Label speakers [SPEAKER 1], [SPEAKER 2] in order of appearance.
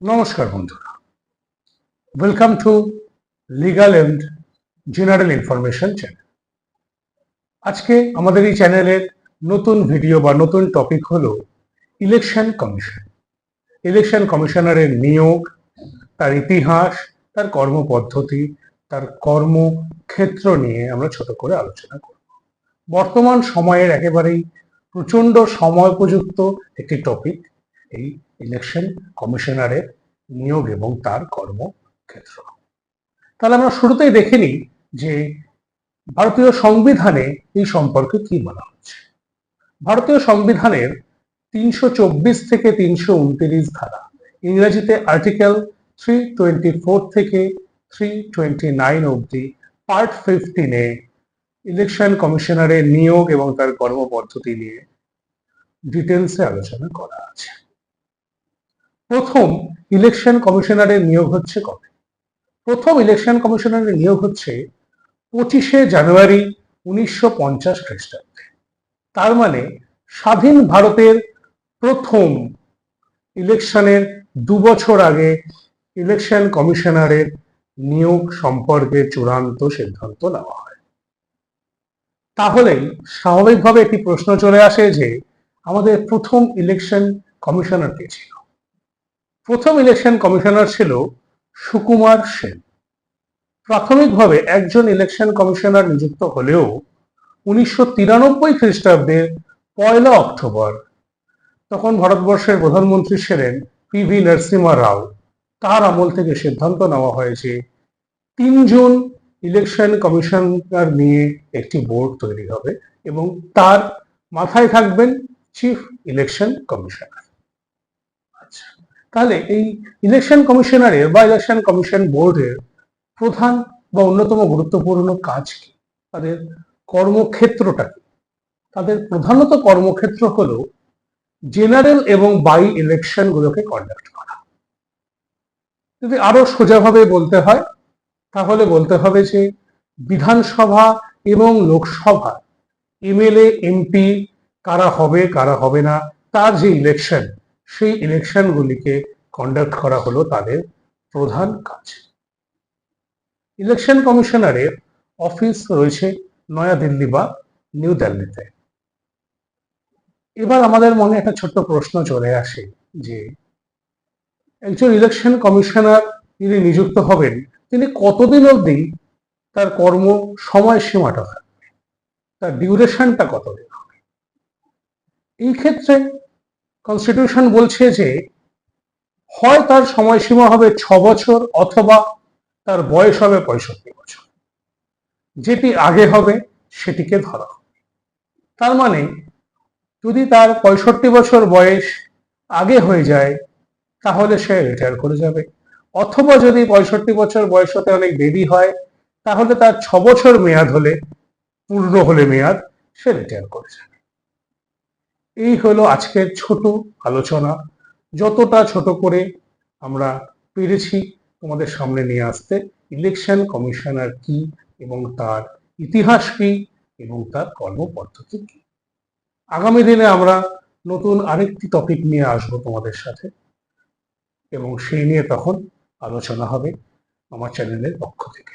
[SPEAKER 1] নমস্কার বন্ধুরা, welcome to legal and general information channel. আজকে আমাদের এই চ্যানেলের নতুন ভিডিও বা নতুন টপিক হলো ইলেকশন কমিশন। ইলেকশন কমিশনারের নিয়োগ, তার ইতিহাস, তার কর্মপদ্ধতি, তার কর্মক্ষেত্র নিয়ে আমরা ছোট করে আলোচনা করব। বর্তমান সময়ের একেবারেই প্রচন্ড সময়োপযুক্ত একটি টপিক এই ইলেকশন কমিশনারের নিয়োগ এবং তার কর্মক্ষেত্র। তাহলে আমরা শুরুতেই দেখে নিই যে ভারতীয় সংবিধানে এই সম্পর্কে কি বলা হচ্ছে। ভারতীয় সংবিধানের 324 থেকে 329 ধারা, ইংরেজিতে আর্টিকেল 324 থেকে 329 অবধি পার্ট 15-এ ইলেকশন কমিশনারের নিয়োগ এবং তার কর্মপদ্ধতি নিয়ে ডিটেলসে আলোচনা করা আছে। প্রথম ইলেকশন কমিশনারের নিয়োগ হচ্ছে কবে? প্রথম ইলেকশন কমিশনারের নিয়োগ হচ্ছে 25শে জানুয়ারি 1950 খ্রিস্টাব্দে। তার মানে স্বাধীন ভারতের প্রথম ইলেকশনের 2 বছর আগে ইলেকশন কমিশনারের নিয়োগ সম্পর্কে চূড়ান্ত সিদ্ধান্ত নেওয়া হয়। তাহলেই স্বাভাবিকভাবে একটি প্রশ্ন চলে আসে যে আমাদের প্রথম ইলেকশন কমিশনার কে ছিল? প্রথম ইলেকশন কমিশনার ছিল সুকুমার সেন। প্রাথমিকভাবে একজন ইলেকশন কমিশনার নিযুক্ত হলেও 1993 খ্রিস্টাব্দের 1 অক্টোবর, তখন ভারতবর্ষের প্রধানমন্ত্রী ছিলেন পিভি নরসিমহা রাও, তার আমল থেকে সিদ্ধান্ত নেওয়া হয়েছে 3 জন ইলেকশন কমিশনার নিয়ে একটি বোর্ড তৈরি হবে এবং তার মাথায় থাকবেন চিফ ইলেকশন কমিশনার। আচ্ছা, তাহলে এই ইলেকশন কমিশনারের বা ইলেকশন কমিশন বোর্ডের প্রধান বা অন্যতম গুরুত্বপূর্ণ কাজ কি, তাদের কর্মক্ষেত্রটা কি? তাদের প্রধানত কর্মক্ষেত্র হলো জেনারেল এবং বাই ইলেকশন গুলোকে কন্ডাক্ট করা। যদি আরো সোজাভাবে বলতে হয় তাহলে বলতে হবে যে বিধানসভা এবং লোকসভা এমএলএ এমপি কারা হবে কারা হবে না তার যে ইলেকশন, সেই ইলেকশনগুলিকে কন্ডাক্ট করা হলো তাদের প্রধান কাজ। ইলেকশন কমিশনারের অফিস রয়েছে নয়াদিল্লি বা নিউ দিল্লিতে। এবার আমাদের মনে একটা ছোট্ট প্রশ্ন চলে আসে যে একজন ইলেকশন কমিশনার যিনি নিযুক্ত হবেন তিনি কতদিন অবধি তার কর্ম সময়সীমাটা থাকবে, তার ডিউরেশনটা কতদিন হবে? এই ক্ষেত্রে কনস্টিটিউশন বলছে যে হয় তার সময়সীমা হবে 6 বছর অথবা তার বয়স হবে 65 বছর। যেটি আগে হবে সেটিকে ধরা হবে। তার মানে যদি তার 65 বছর বয়স আগে হয়ে যায় তাহলে সে রিটায়ার করে যাবে, অথবা যদি 65 বছর বয়স হতে অনেক দেরি হয় তাহলে তার 6 বছর মেয়াদ হলে, পূর্ণ হলে মেয়াদ, সে রিটায়ার করে যাবে। এই হলো আজকের ছোট আলোচনা। যতটা ছোট করে আমরা পেরেছি তোমাদের সামনে নিয়ে আসতে, ইলেকশন কমিশনার কি এবং তার ইতিহাস কি এবং তার কর্মপদ্ধতি কি। আগামী দিনে আমরা নতুন আরেকটি টপিক নিয়ে আসবো তোমাদের সাথে এবং সেই নিয়ে তখন আলোচনা হবে আমার চ্যানেলের পক্ষ থেকে।